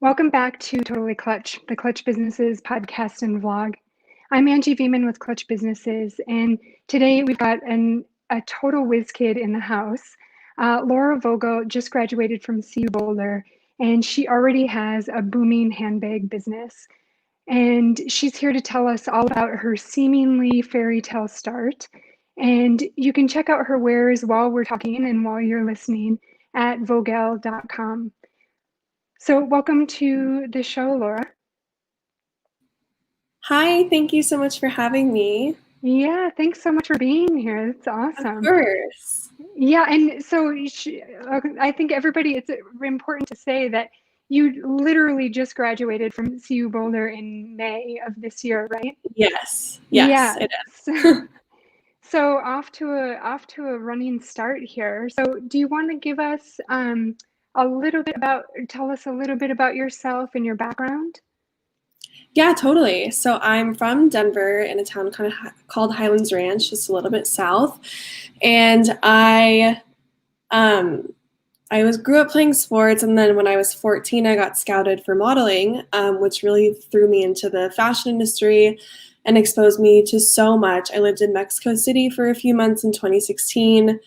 Welcome back to Totally Clutch, the Clutch Businesses podcast and vlog. I'm Angie Veman with Clutch Businesses, and today we've got a total whiz kid in the house. Laura Vogel just graduated from CU Boulder, and she already has a booming handbag business. And she's here to tell us all about her seemingly fairy tale start. And you can check out her wares while we're talking and while you're listening at vogel.com. So welcome to the show, Laura. Hi, thank you so much for having me. Yeah, thanks so much for being here. It's awesome. Of course. Yeah, and so I think it's important to say that you literally just graduated from CU Boulder in May of this year, right? Yes, Yeah. it is. So off to a running start here. So do you want to give us tell us a little bit about yourself and your background? Yeah, totally. So I'm from Denver in a town called Highlands Ranch, just a little bit south. And I grew up playing sports, and then when I was 14, I got scouted for modeling, which really threw me into the fashion industry and exposed me to so much. I lived in Mexico City for a few months in 2016,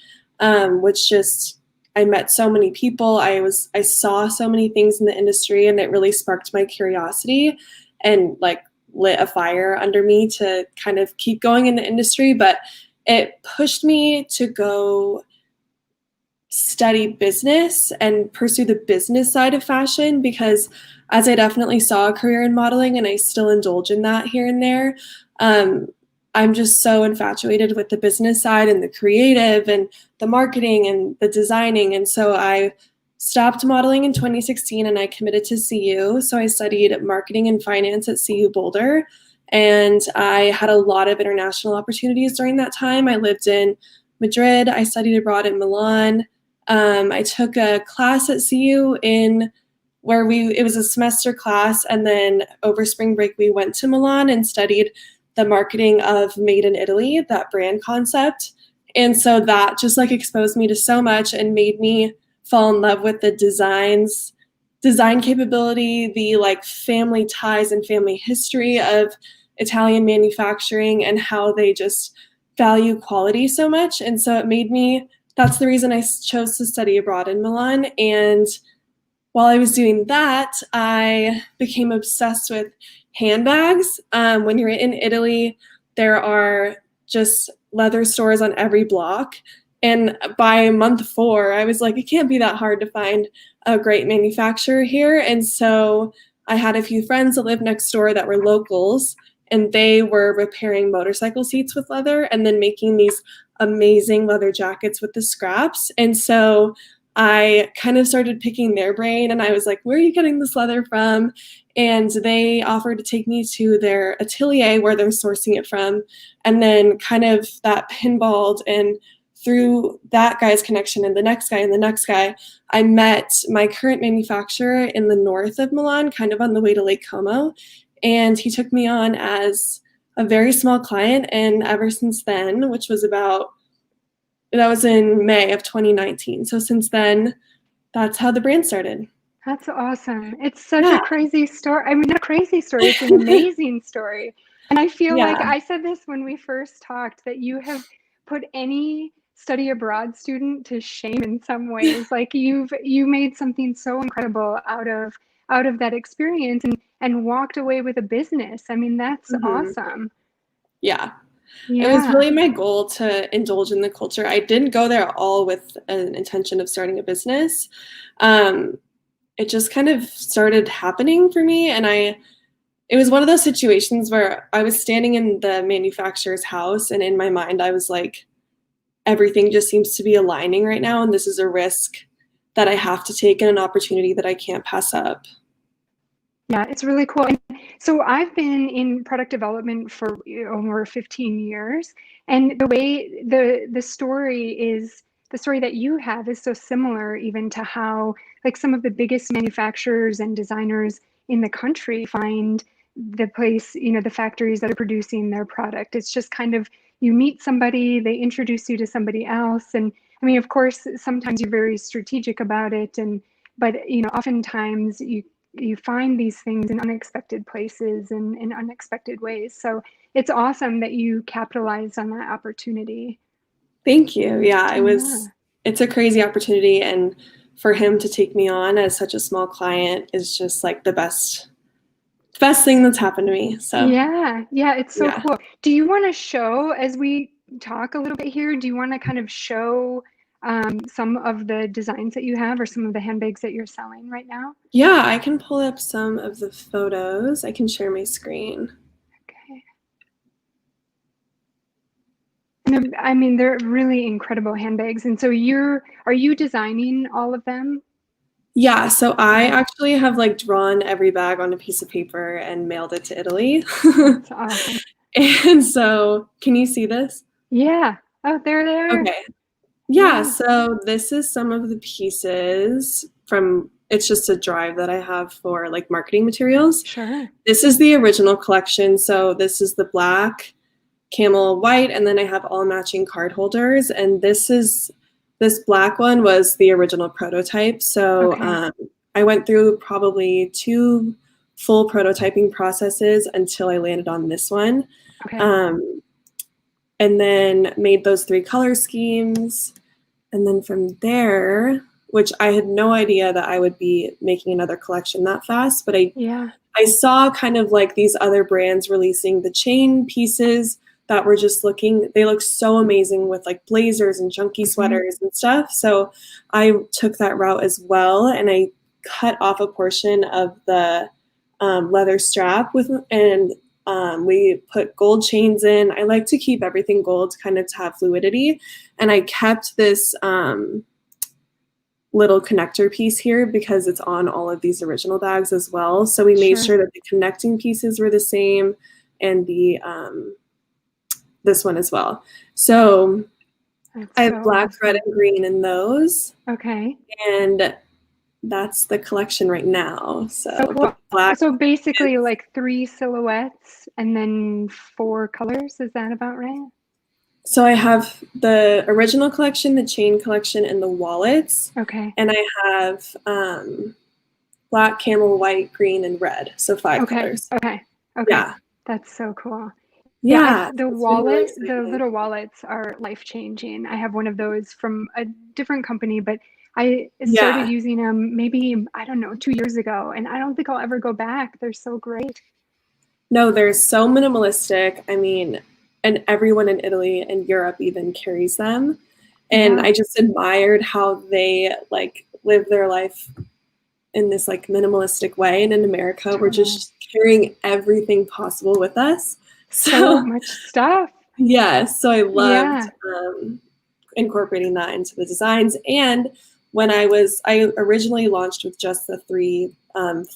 I met so many people. I saw so many things in the industry, and it really sparked my curiosity and lit a fire under me to kind of keep going in the industry. But it pushed me to go study business and pursue the business side of fashion, because as I definitely saw a career in modeling, and I still indulge in that here and there, I'm just so infatuated with the business side and the creative and the marketing and the designing. And so I stopped modeling in 2016 and I committed to CU. So I studied marketing and finance at CU Boulder. And I had a lot of international opportunities during that time. I lived in Madrid. I studied abroad in Milan. I took a class at CU it was a semester class. And then over spring break, we went to Milan and studied the marketing of Made in Italy, that brand concept. And so that just exposed me to so much and made me fall in love with the design capability, the family ties and family history of Italian manufacturing and how they just value quality so much. And so that's the reason I chose to study abroad in Milan. And while I was doing that, I became obsessed with handbags. When you're in Italy, there are just leather stores on every block. And by month 4, I was like, it can't be that hard to find a great manufacturer here. And so I had a few friends that lived next door that were locals, and they were repairing motorcycle seats with leather and then making these amazing leather jackets with the scraps. And so I kind of started picking their brain, and I was like, where are you getting this leather from? And they offered to take me to their atelier where they're sourcing it from. And then kind of that pinballed, and through that guy's connection and the next guy and the next guy, I met my current manufacturer in the north of Milan, kind of on the way to Lake Como. And he took me on as a very small client. And ever since then, that was in May of 2019. So since then, that's how the brand started. That's awesome. It's such a crazy story. I mean, not a crazy story, it's an amazing story. And I feel like I said this when we first talked, that you have put any study abroad student to shame in some ways. You made something so incredible out of that experience and walked away with a business. I mean, that's awesome. Yeah. It was really my goal to indulge in the culture. I didn't go there all with an intention of starting a business. It just kind of started happening for me. And it was one of those situations where I was standing in the manufacturer's house, and in my mind, I was like, everything just seems to be aligning right now. And this is a risk that I have to take and an opportunity that I can't pass up. Yeah, it's really cool. And so I've been in product development for over 15 years, and the way the story that you have is so similar even to how some of the biggest manufacturers and designers in the country find the place, the factories that are producing their product. It's just kind of, you meet somebody, they introduce you to somebody else. And I mean, of course, sometimes you're very strategic about it, but oftentimes you find these things in unexpected places and in unexpected ways. So it's awesome that you capitalized on that opportunity. Thank you. Yeah, Yeah. it's a crazy opportunity, and for him to take me on as such a small client is just like the best thing that's happened to me. So Yeah, it's so yeah. cool. Do you want to show, as we talk a little bit here, do you want to kind of show some of the designs that you have or some of the handbags that you're selling right now? Yeah, I can pull up some of the photos. I can share my screen. Okay. And I mean, they're really incredible handbags. And so are you designing all of them? Yeah, so I Okay. actually have like drawn every bag on a piece of paper and mailed it to Italy. That's awesome. And so, can you see this? Yeah. Oh, there they are. Okay. Yeah, Yeah, so this is some of the pieces from it's just a drive that I have for like marketing materials. sure. This is the original collection. So this is the black, camel white, and then I have all matching card holders. And this black one was the original prototype. So Okay. I went through probably 2 full prototyping processes until I landed on this one. Okay. Um, and then made those 3 color schemes. And then from there, which I had no idea that I would be making another collection that fast, but Yeah. I saw kind of like these other brands releasing the chain pieces that were just they look so amazing with like blazers and chunky sweaters and stuff. So I took that route as well, and I cut off a portion of the leather strap and we put gold chains in. I like to keep everything gold kind of to have fluidity. And I kept this little connector piece here because it's on all of these original bags as well. So we made Sure. sure that the connecting pieces were the same, and the this one as well. So That's I have so black, red, awesome. and green in those. Okay. And that's the collection right now. So So the cool. black So basically is like 3 silhouettes and then 4 colors. Is that about right? So I have the original collection, the chain collection, and the wallets. Okay. And I have black, camel, white, green, and red. So 5 Okay. colors. Okay. Okay. Yeah. That's so cool. Yeah, Yeah. the It's been really the exciting. little wallets are life-changing. I have one of those from a different company, but I started Yeah. using them maybe, I don't know, 2 years ago, and I don't think I'll ever go back. They're so great. No, they're so minimalistic. I mean, and everyone in Italy and Europe even carries them. And Yeah, I just admired how they like live their life in this like minimalistic way. And in America, we're totally. just carrying everything possible with us. So So much stuff. yeah, so I loved Yeah. incorporating that into the designs. And I originally launched with just the 3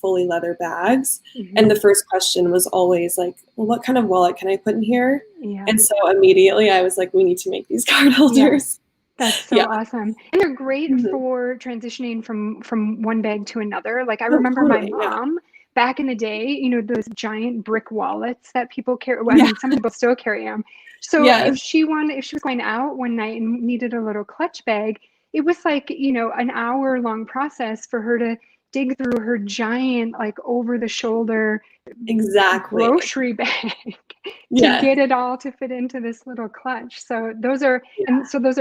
fully leather bags. And Hmm. the first question was always like, well, what kind of wallet can I put in here? Yeah. And so immediately I was like, we need to make these card Yeah. holders. That's Yeah. so awesome. And they're great Mhm. for transitioning from one bag to another. Like I Oh, remember my totally. Yeah. mom back in the day, those giant brick wallets that people carry. Well, I Yeah. mean, some people still carry them. So Yes. if she was going out one night and needed a little clutch bag, it was like, an hour long process for her to dig through her giant, like over the shoulder Exactly. grocery bag to Yes. get it all to fit into this little clutch. So those are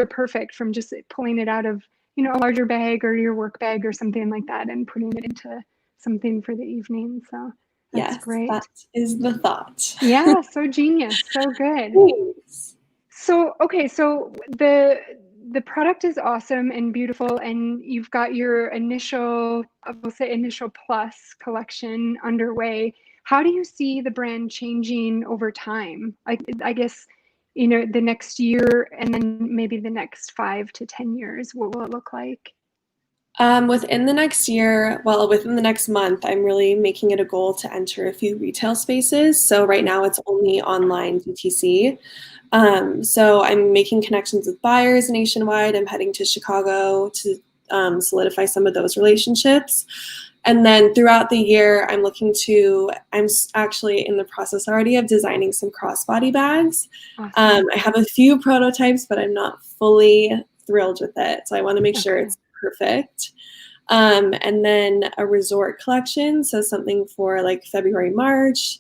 perfect from just pulling it out of, a larger bag or your work bag or something like that and putting it into something for the evening. So that's Yes. That great. is the thought. Yeah, so genius, so good. Thanks. So, okay, so the product is awesome and beautiful, and you've got your we'll say initial plus collection underway. How do you see the brand changing over time? I guess, the next year and then maybe the next 5 to 10 years, what will it look like? Within the next year, well, within the next month, I'm really making it a goal to enter a few retail spaces. So right now it's only online DTC. So I'm making connections with buyers nationwide. I'm heading to Chicago to solidify some of those relationships. And then throughout the year, I'm actually in the process already of designing some crossbody bags. Awesome. I have a few prototypes, but I'm not fully thrilled with it. So I want to make sure Okay. it's perfect. And then a resort collection, so something for like February, March,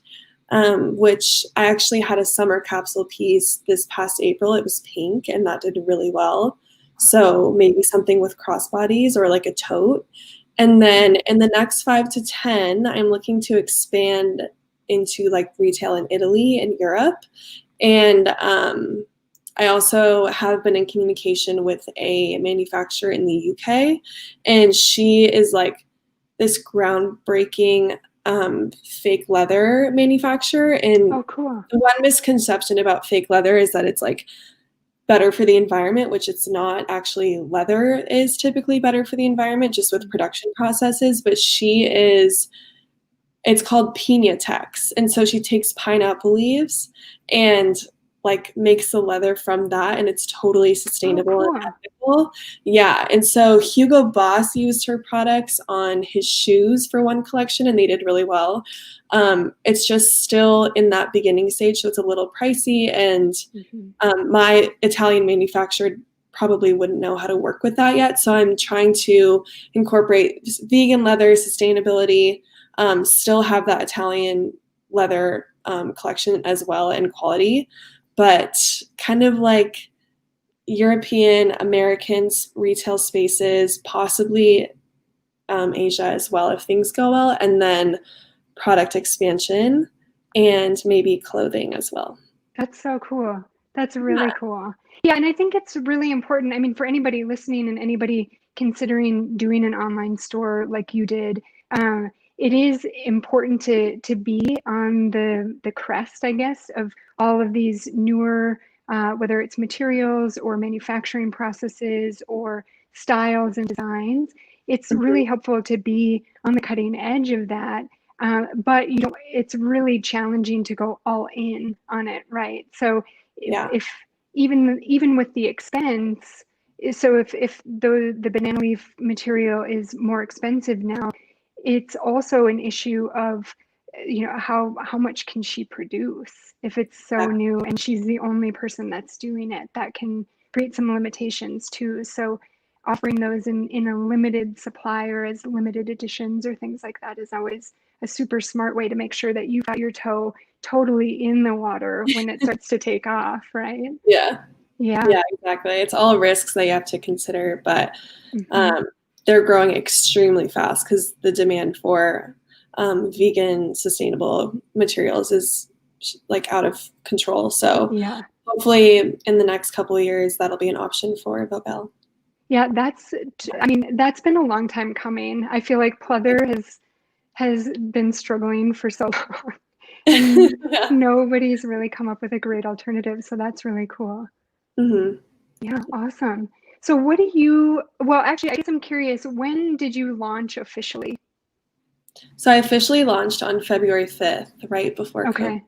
which I actually had a summer capsule piece this past April. It was pink, and that did really well. So maybe something with crossbodies or like a tote. And then in the next 5 to 10, I'm looking to expand into like retail in Italy and Europe. And I also have been in communication with a manufacturer in the UK, and she is like this groundbreaking fake leather manufacturer. And Oh, cool. the one misconception about fake leather is that it's like better for the environment, which it's not. Actually, leather is typically better for the environment just with production processes, but it's called Pina Tex. And so she takes pineapple leaves and like makes the leather from that, and it's totally Oh, sustainable and cool. ethical. Yeah. And so Hugo Boss used her products on his shoes for one collection, and they did really well. It's just still in that beginning stage, so it's a little pricey, and my Italian manufacturer probably wouldn't know how to work with that yet. So I'm trying to incorporate vegan leather, sustainability, still have that Italian leather collection as well and quality, but kind of like European, Americans, retail spaces, possibly Asia as well if things go well, and then product expansion and maybe clothing as well. That's so cool. That's Yeah. really cool. Yeah, and I think it's really important. I mean, for anybody listening and anybody considering doing an online store like you did, it is important to be on the crest, I guess, of all of these newer, whether it's materials or manufacturing processes or styles and designs. It's Mhm. really helpful to be on the cutting edge of that. But it's really challenging to go all in on it, right? So Yeah. if even with the expense, so if the banana leaf material is more expensive now, it's also an issue of how much can she produce if it's so new and she's the only person that's doing it. That can create some limitations too. So offering those in a limited supply or as limited editions or things like that is always a super smart way to make sure that you've got your toe totally in the water when it starts to take off, right? Yeah. Yeah. Yeah, exactly. It's all risks that you have to consider, but Hmm. um, they're growing extremely fast because the demand for vegan, sustainable materials is like out of control. So Yeah. hopefully, in the next couple of years, that'll be an option for Vogel. Yeah, I mean, that's been a long time coming. I feel like pleather has been struggling for so long, and Yeah. nobody's really come up with a great alternative. So that's really cool. Hmm. Yeah, awesome. So well, actually, I guess I'm curious, when did you launch officially? So I officially launched on February 5th, right before COVID. Okay.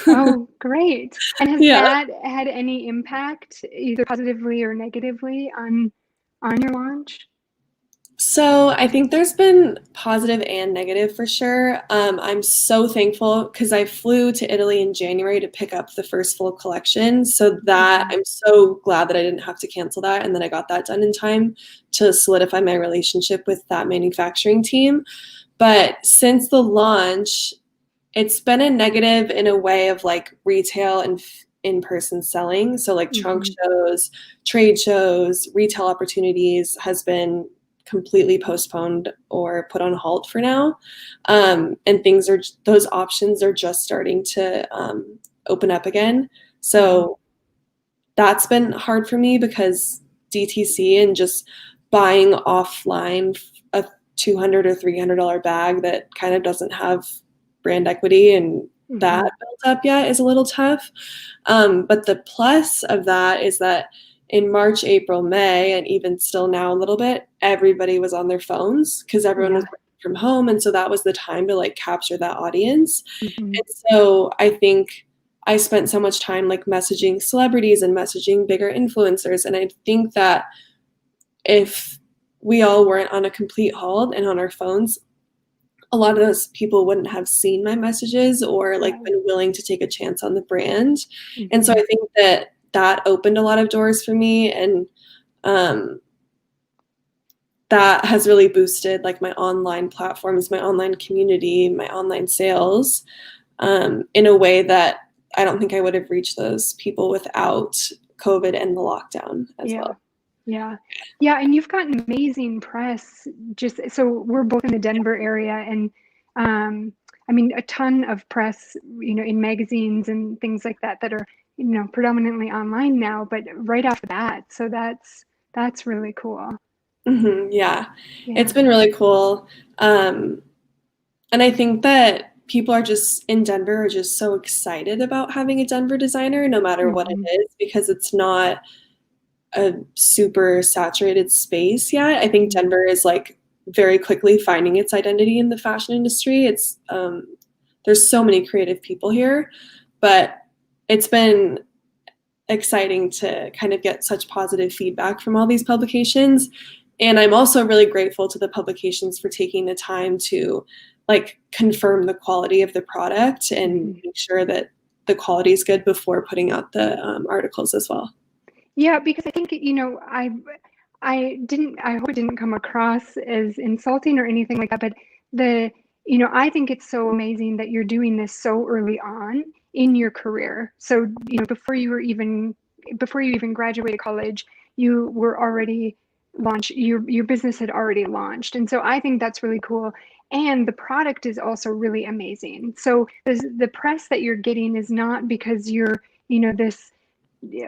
Oh, great. And has Yeah. that had any impact, either positively or negatively, on your launch? So I think there's been positive and negative for sure. I'm so thankful because I flew to Italy in January to pick up the first full collection. So that Hmm. I'm so glad that I didn't have to cancel that and then I got that done in time to solidify my relationship with that manufacturing team. But since the launch, it's been a negative in a way of like retail and in-person selling. So like trunk Hmm. shows, trade shows, retail opportunities has been completely postponed or put on halt for now. And those options are just starting to open up again. Hmm. So that's been hard for me because DTC and just buying offline a $200 or $300 bag that kind of doesn't have brand equity and that Hmm. built up yet is a little tough. But the plus of that is that in March, April, May, and even still now a little bit, everybody was on their phones because everyone was Yeah. working from home. And so that was the time to like capture that audience. Hmm. And so I think I spent so much time like messaging celebrities and messaging bigger influencers. And I think that if we all weren't on a complete halt and on our phones, a lot of those people wouldn't have seen my messages or like Right. been willing to take a chance on the brand. And so Hmm. I think that opened a lot of doors for me. And um, that has really boosted like my online platforms, my online community, my online sales, in a way that I don't think I would have reached those people without COVID and the lockdown as Yeah. well. Yeah. Yeah. And you've gotten amazing press. Just so we're both in the Denver area, and I mean, a ton of press, in magazines and things like that that are, predominantly online now, but right off the bat. So that's really cool. Yeah, Yeah. it's been really cool. And I think that people are just in Denver are just so excited about having a Denver designer, no matter what it Mhm. is, because it's not a super saturated space yet. I think Denver is like very quickly finding its identity in the fashion industry. It's there's so many creative people here, but it's been exciting to kind of get such positive feedback from all these publications. And I'm also really grateful to the publications for taking the time to like confirm the quality of the product and Mhm. make sure that the quality is good before putting out the articles as well. Yeah, because I think, I hope it didn't come across as insulting or anything like that, but I think it's so amazing that you're doing this so early on in your career. So, before you even graduated college, you were already your business had already launched. And so I think that's really cool. And the product is also really amazing. So the press that you're getting is not because you're, this,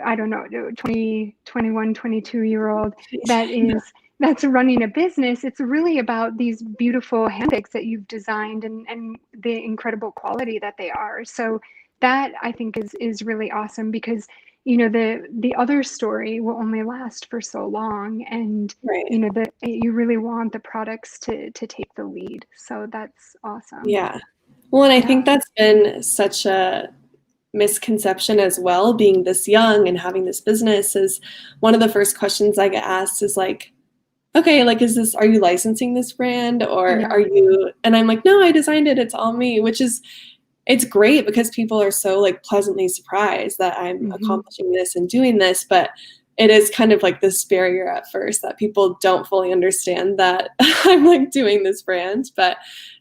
I don't know, 20, 21, 22-year-old that Yeah. that's running a business. It's really about these beautiful handbags that you've designed, and the incredible quality that they are. So that I think is really awesome, because the other story will only last for so long, and Right. you really want the products to take the lead. So that's awesome. Yeah. Well, and I Yeah. think that's been such a misconception as well, being this young and having this business is one of the first questions I get asked is like, okay, like, are you licensing this brand or Yeah. are you, and I'm like, no, I designed it. It's all me, it's great because people are so like pleasantly surprised that I'm Hmm. accomplishing this and doing this. But it is kind of like this barrier at first that people don't fully understand that I'm like doing this brand, but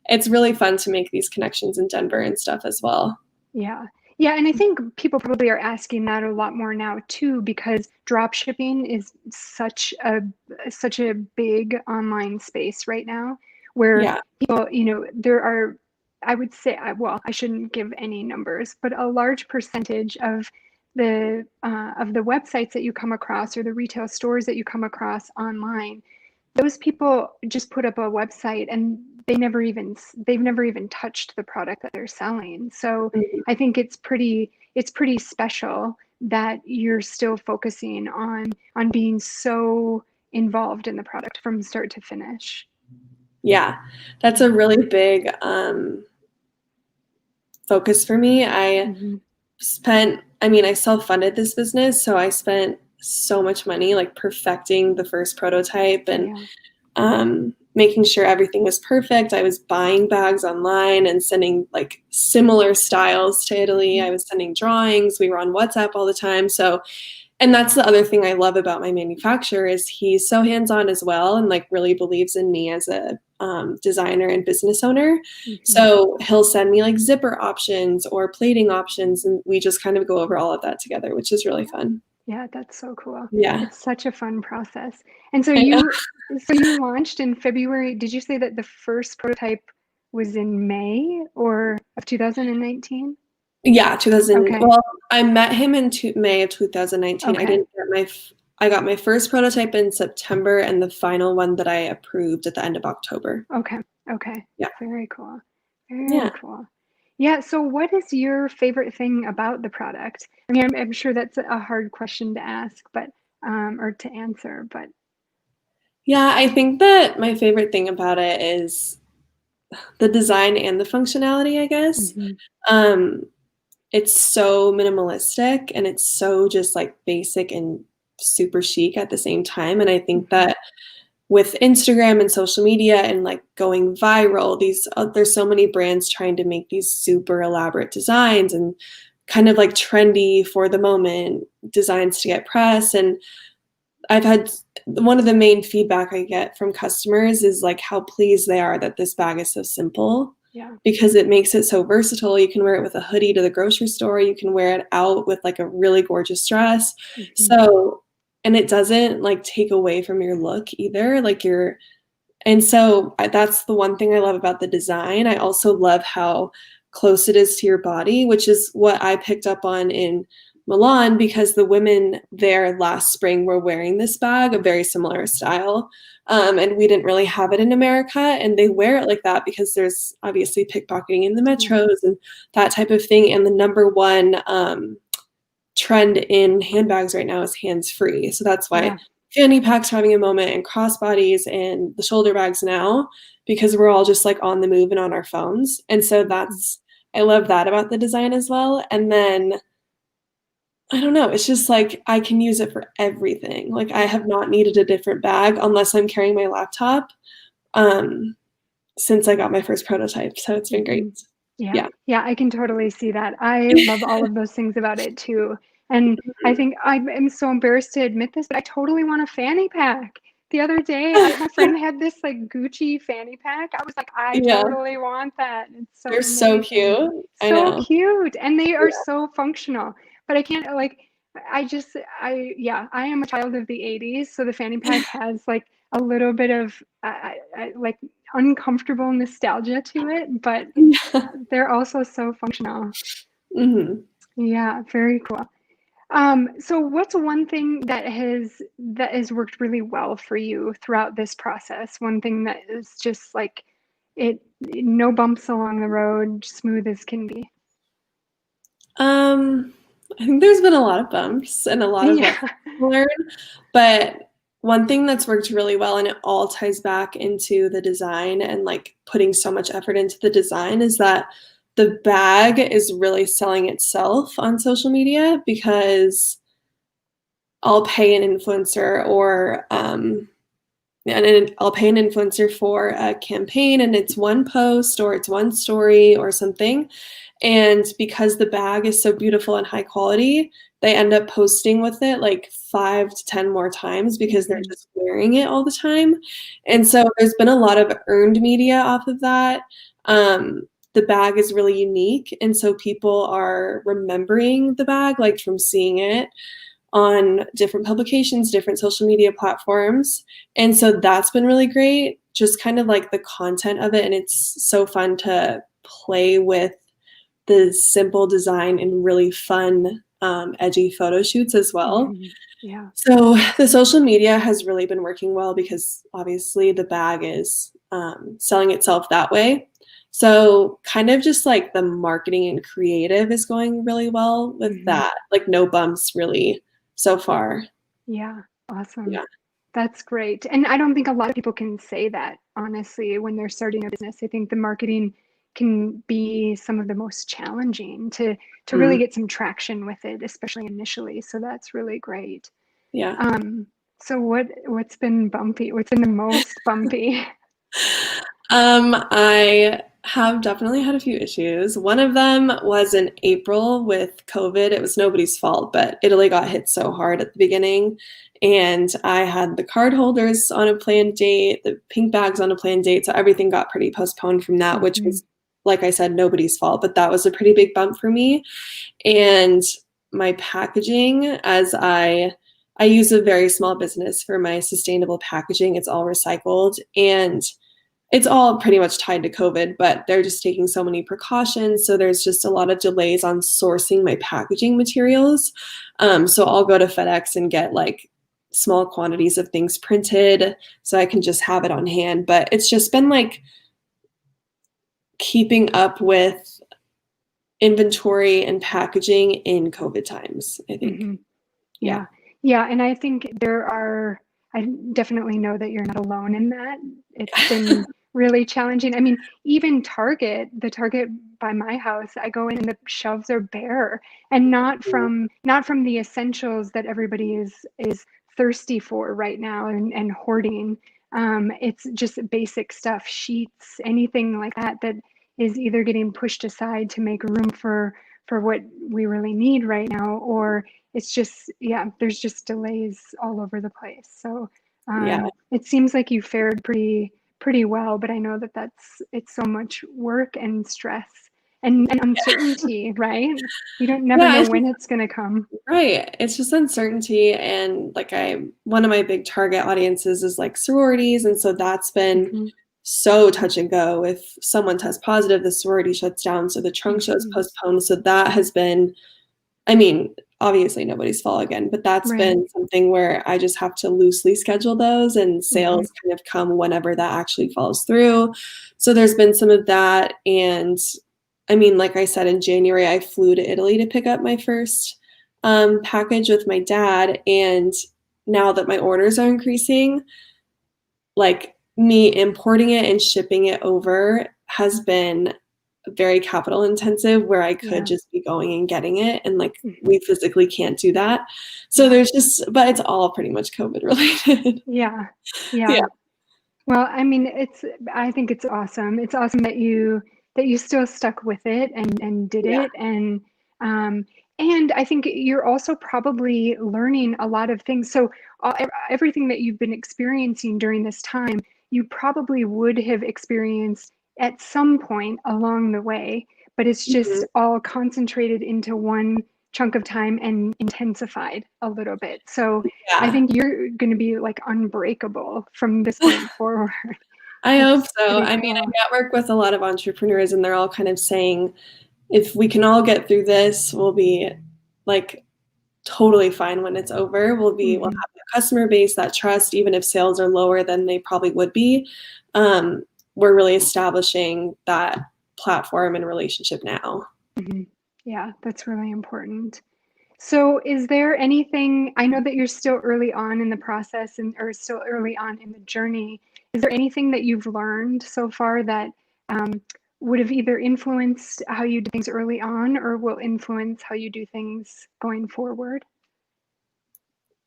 it's really fun to make these connections in Denver and stuff as well. Yeah. Yeah, and I think people probably are asking that a lot more now too, because drop shipping is such a big online space right now, where Yeah. people, there are, I would say, well, I shouldn't give any numbers, but a large percentage of the websites that you come across, or the retail stores that you come across online, those people just put up a website, and they've never even touched the product that they're selling. So Mhm. I think it's pretty special that you're still focusing on being so involved in the product from start to finish. Yeah. That's a really big focus for me. Hmm. I self-funded this business, so I spent so much money like perfecting the first prototype and Yeah. making sure everything was perfect. I was buying bags online and sending like similar styles to Italy. I was sending drawings. We were on WhatsApp all the time. So, and that's the other thing I love about my manufacturer is he's so hands-on as well and like really believes in me as a designer and business owner. Hmm. So he'll send me like zipper options or plating options, and we just kind of go over all of that together, which is really fun. Yeah, that's so cool. Yeah. It's such a fun process. And so I know. you launched in February. Did you say that the first prototype was in May or of 2019? Yeah, 2000. Okay. Well, I met him in May of 2019. Okay. I got my first prototype in September and the final one that I approved at the end of October. Okay. Okay. Yeah. Very cool. Yeah. Very cool. Yeah. So what is your favorite thing about the product? I mean, I'm sure that's a hard question to ask, but or to answer, but Yeah, I think that my favorite thing about it is the design and the functionality, I guess. hmm. Um, it's so minimalistic and it's so just like basic and super chic at the same time. And I think Hmm. that with Instagram and social media and like going viral, there's so many brands trying to make these super elaborate designs and kind of like trendy for the moment designs to get press. And I've had one of the main feedback I get from customers is like how pleased they are that this bag is so simple Yeah. because it makes it so versatile. You can wear it with a hoodie to the grocery store. You can wear it out with like a really gorgeous dress. Mm-hmm. So, and it doesn't like take away from your look either. Like and so that's the one thing I love about the design. I also love how close it is to your body, which is what I picked up on in Milan because the women there last spring were wearing this bag, a very similar style. And we didn't really have it in America. And they wear it like that because there's obviously pickpocketing in the metros and that type of thing. And the number one trend in handbags right now is hands-free. So that's why fanny packs are having a moment and crossbodies and the shoulder bags now because we're all just like on the move and on our phones. And so I love that about the design as well. And then I don't know, it's just like I can use it for everything. Like I have not needed a different bag unless I'm carrying my laptop since I got my first prototype. So it's been great. Yeah. Yeah, I can totally see that. I love all of those things about it too. And I think I'm so embarrassed to admit this, but I totally want a fanny pack. The other day, my friend had this like Gucci fanny pack. I was like, I Yeah, totally want that. It's so they're so amazing. cute. I So know. cute. And they are Yeah. so functional. But I can't like I am a child of the 80s, so the fanny pack has like a little bit of like uncomfortable nostalgia to it, but Yeah. they're also so functional. Mhm. Yeah, very cool. So what's one thing that has worked really well for you throughout this process? One thing that is just like no bumps along the road, smooth as can be. I think there's been a lot of bumps and a lot of Yeah. lessons to learn, but one thing that's worked really well, and it all ties back into the design and like putting so much effort into the design, is that the bag is really selling itself on social media because I'll pay an influencer or and I'll pay an influencer for a campaign and it's one post or it's one story or something. And because the bag is so beautiful and high quality, they end up posting with it like 5 to 10 more times because they're Mhm. just wearing it all the time. And so there's been a lot of earned media off of that. The bag is really unique. And so people are remembering the bag, like from seeing it on different publications, different social media platforms. And so that's been really great, just kind of like the content of it. And it's so fun to play with the simple design and really fun, edgy photo shoots as well. Mhm. Yeah. So the social media has really been working well because obviously the bag is selling itself that way. So kind of just like the marketing and creative is going really well with Mhm. that. Like no bumps really so far. Yeah. Awesome. Yeah. That's great. And I don't think a lot of people can say that, honestly, when they're starting a business. I think the marketing can be some of the most challenging to really Mm, get some traction with it, especially initially. So that's really great. yeah. Um, so what's been bumpy? What's been the most bumpy? I have definitely had a few issues. One of them was in April with COVID. It was nobody's fault, but Italy got hit so hard at the beginning. And I had the card holders on a planned date, the pink bags on a planned date. So everything got pretty postponed from that, which Mhm. was, like I said, nobody's fault. But that was a pretty big bump for me. And my packaging, as I use a very small business for my sustainable packaging. It's all recycled. And it's all pretty much tied to COVID, but they're just taking so many precautions. So there's just a lot of delays on sourcing my packaging materials. So I'll go to FedEx and get like small quantities of things printed so I can just have it on hand. But it's just been like keeping up with inventory and packaging in COVID times, I think. Mhm. Yeah. Yeah. Yeah, and I think I definitely know that you're not alone in that. It's been really challenging. I mean, even the Target by my house, I go in and the shelves are bare, and not from the essentials that everybody is thirsty for right now and hoarding. It's just basic stuff, sheets, anything like that that is either getting pushed aside to make room for what we really need right now, or it's just, yeah, there's just delays all over the place. So Yeah. it seems like you fared pretty well, but I know that it's so much work and stress and uncertainty, right? You don't never Yeah, know it's when just it's going to come. right. It's just uncertainty, and like one of my big target audiences is like sororities, and so that's been Hmm. so touch and go. If someone tests positive, the sorority shuts down, so the trunk show is Hmm. postponed. So that has been, I mean, obviously nobody's fault again, but that's Right. been something where I just have to loosely schedule those, and Hmm. sales kind of come whenever that actually falls through. So there's been some of that. And I mean, like I said, in January, I flew to Italy to pick up my first package with my dad. And now that my orders are increasing, like me importing it and shipping it over has been very capital intensive, where I could Yeah. just be going and getting it, and like Hmm. we physically can't do that. So Yeah. there's just, but it's all pretty much COVID related. Yeah. Yeah. Yeah. Well, I mean, I think it's awesome. It's awesome that you still stuck with it and did Yeah. it. Um, and I think you're also probably learning a lot of things. So everything that you've been experiencing during this time, you probably would have experienced at some point along the way, but it's just Mhm. all concentrated into one chunk of time and intensified a little bit. So I Yeah. think you're going to be like unbreakable from this point forward. I hope That's so. pretty I mean, cool. I network with a lot of entrepreneurs, and they're all kind of saying, if we can all get through this, we'll be like totally fine when it's over. We'll Hmm. have a customer base, that trust, even if sales are lower than they probably would be. Um, we're really establishing that platform and relationship now. Hmm. Yeah, that's really important. So, is there anything, I know that you're still early on in the process and or still early on in the journey. Is there anything that you've learned so far that um, would have either influenced how you do things early on or will influence how you do things going forward?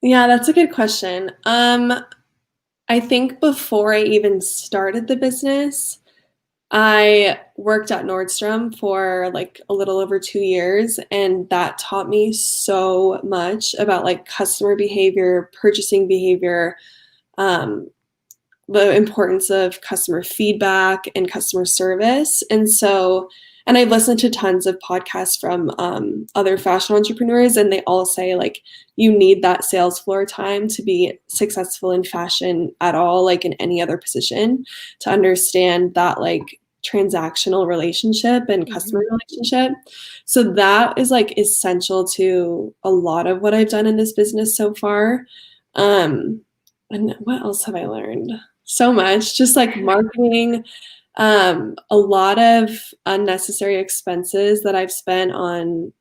Yeah, that's a good question. I think before I even started the business, I worked at Nordstrom for like a little over 2 years, and that taught me so much about like customer behavior, purchasing behavior, um, the importance of customer feedback and customer service. And I've listened to tons of podcasts from other fashion entrepreneurs, and they all say like you need that sales floor time to be successful in fashion at all, like in any other position, to understand that like transactional relationship and customer Hmm. relationship. So that is like essential to a lot of what I've done in this business so far. Um, and what else have I learned? So much, just like marketing, a lot of unnecessary expenses that I've spent on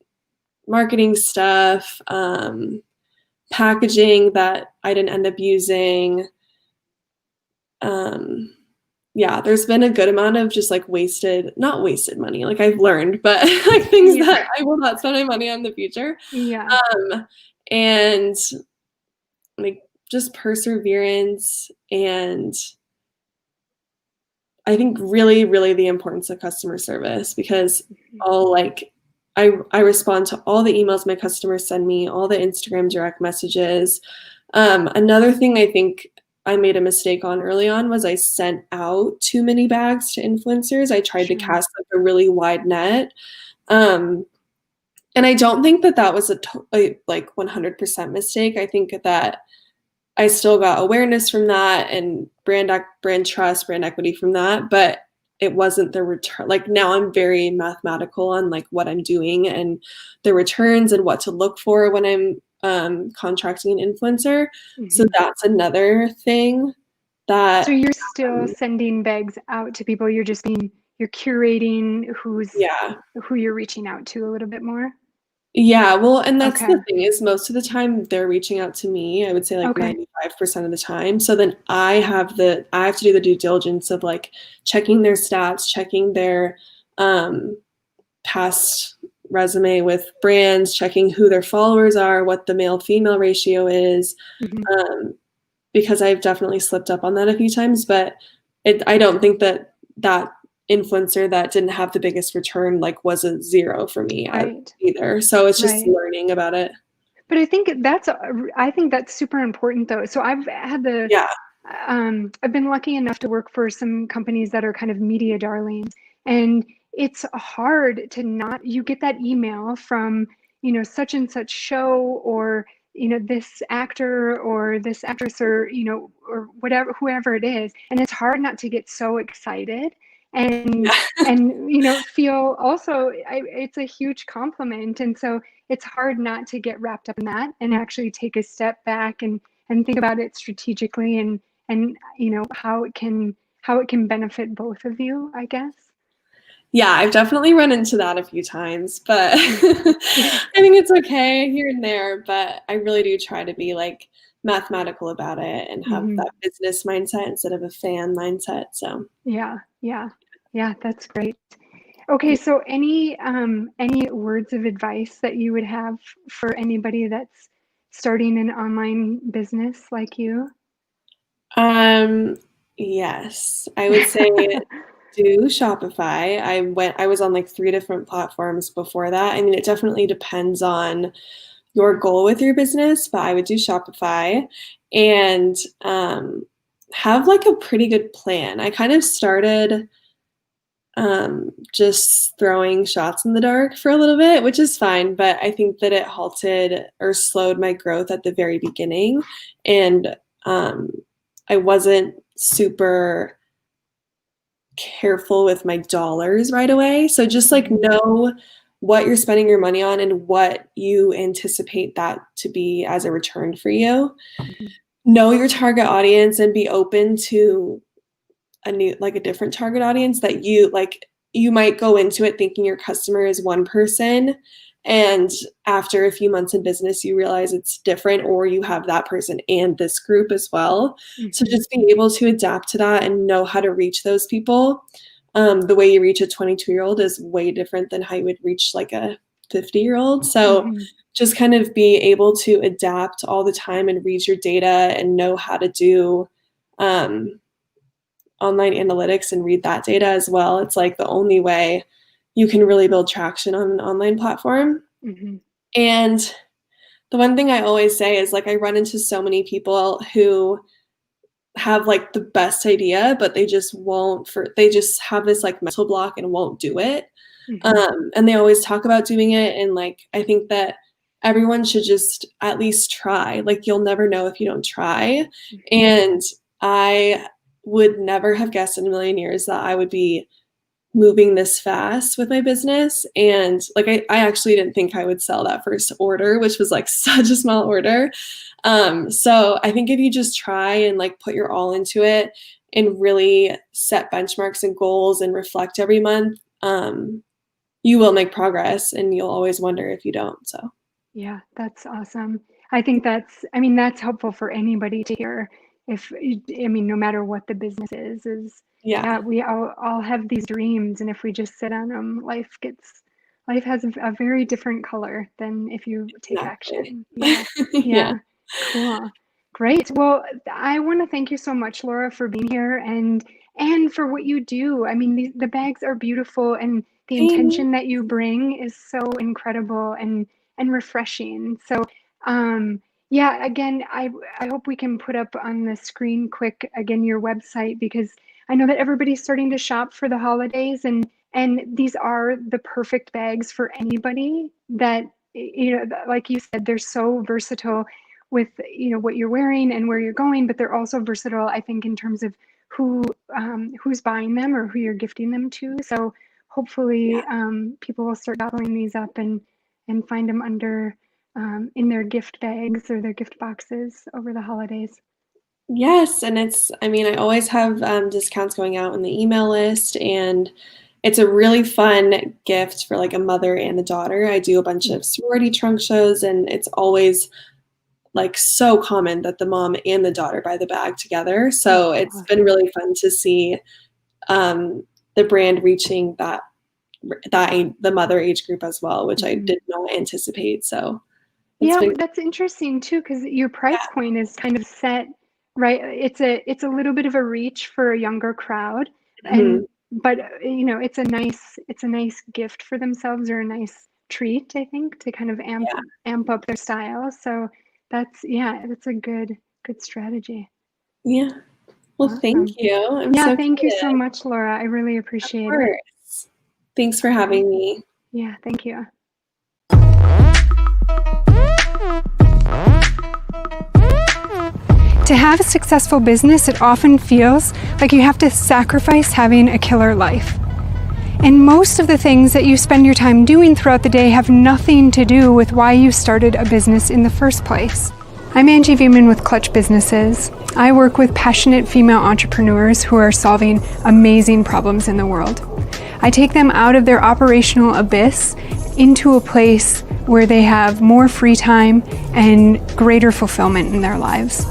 marketing stuff, packaging that I didn't end up using. Um, yeah, there's been a good amount of just like not wasted money, like I've learned, but like things Yeah, that I will not spend my money on in the future. yeah, And like just perseverance, and I think really, really the importance of customer service, because I'll like I respond to all the emails my customers send me, all the Instagram direct messages. Another thing I think I made a mistake on early on was I sent out too many bags to influencers. I tried to sure. cast like a really wide net. Um, and I don't think that that was a like 100% mistake. I think that I still got awareness from that, and brand trust, brand equity from that, but it wasn't the return. Like now I'm very mathematical on like what I'm doing and the returns and what to look for when I'm contracting an influencer. So Hmm. that's another thing So that you're still sending bags out to people. You're curating yeah. who you're reaching out to a little bit more. Yeah, well, and that's Okay. the thing, is most of the time they're reaching out to me. I would say like Okay. 95% of the time. So then I have to do the due diligence of like checking their stats, checking their um past resume with brands, checking who their followers are, what the male female ratio is. Hmm. Um, because I've definitely slipped up on that a few times, but I don't think that that influencer that didn't have the biggest return like was a zero for me Right. either. So it's just Right. learning about it. But I think that's super important though. So I've had Yeah. I've been lucky enough to work for some companies that are kind of media darlings, and it's hard to not, you get that email from, such and such show, or, this actor or this actress, or, or whatever, whoever it is. And it's hard not to get so excited and, Yeah. feel also, it's a huge compliment. And so it's hard not to get wrapped up in that and actually take a step back and think about it strategically, and how it can benefit both of you, I guess. Yeah, I've definitely run into that a few times, but Mm. Yeah. I think it's okay here and there, but I really do try to be like mathematical about it and have Hmm. that business mindset instead of a fan mindset. So, Yeah, yeah, yeah, that's great. Okay, so any words of advice that you would have for anybody that's starting an online business like you? um, yes, I would say do Shopify. I was on like 3 different platforms before that. I mean, it definitely depends on your goal with your business, but I would do Shopify and have like a pretty good plan. I kind of started just throwing shots in the dark for a little bit, which is fine, but I think that it halted or slowed my growth at the very beginning. And I wasn't super careful with my dollars right away. So just like Hmm. know what you're spending your money on and what you anticipate that to be as a return for you. Know your target audience and be open to a different target audience that you might go into it thinking your customer is one person, and after a few months in business you realize it's different, or you have that person and this group as well. So Hmm. just being able to adapt to that and know how to reach those people. The way you reach a 22-year-old is way different than how you would reach like a 50-year-old. So Hmm. just kind of be able to adapt all the time and read your data and know how to do um, online analytics and read that data as well. It's like the only way you can really build traction on an online platform. Hmm. And the one thing I always say is like I run into so many people who have like the best idea, but they just have this like mental block and won't do it. Hmm. And they always talk about doing it. And like I think that everyone should just at least try. Like you'll never know if you don't try. Hmm. And I would never have guessed in a million years that I would be moving this fast with my business. And like I actually didn't think I would sell that first order, which was like such a small order. So I think if you just try and like put your all into it and really set benchmarks and goals and reflect every month, you will make progress, and you'll always wonder if you don't. So Yeah, that's awesome. I mean, that's helpful for anybody to hear. I mean, no matter what the business is, yeah, yeah, we all have these dreams, and if we just sit on them, life has a very different color than if you take exactly. action. Yeah, Yeah. yeah, cool. Great. Well, I want to thank you so much, Laura, for being here and for what you do. I mean, the bags are beautiful, and the Thanks. intention that you bring is so incredible and refreshing. So, yeah, again, I hope we can put up on the screen quick again your website, because I know that everybody's starting to shop for the holidays, and these are the perfect bags for anybody that, like you said, they're so versatile with, what you're wearing and where you're going, but they're also versatile, I think, in terms of who who's buying them or who you're gifting them to. So hopefully, Yeah. people will start gobbling these up and find them under in their gift bags or their gift boxes over the holidays. Yes, and I mean, I always have discounts going out on the email list, and it's a really fun gift for like a mother and a daughter. I do a bunch of sorority trunk shows, and it's always like so common that the mom and the daughter buy the bag together. So That's it's been awesome. really fun to see um, the brand reaching the mother age group as well, which I Mhm. did not anticipate. So it's Yeah, been that's interesting too, because your yeah. price point is kind of set, right? It's a little bit of a reach for a younger crowd, and Mhm. but it's a nice gift for themselves, or a nice treat, I think, to kind of amp up their style. So that's a good strategy. Yeah. Well, Awesome. thank you. I'm Yeah, so thank you excited. so much, Laura. I really appreciate Of it. course. Thanks for having me. Yeah, thank you. To have a successful business, it often feels like you have to sacrifice having a killer life. And most of the things that you spend your time doing throughout the day have nothing to do with why you started a business in the first place. I'm Angie Veman with Clutch Businesses. I work with passionate female entrepreneurs who are solving amazing problems in the world. I take them out of their operational abyss into a place where they have more free time and greater fulfillment in their lives.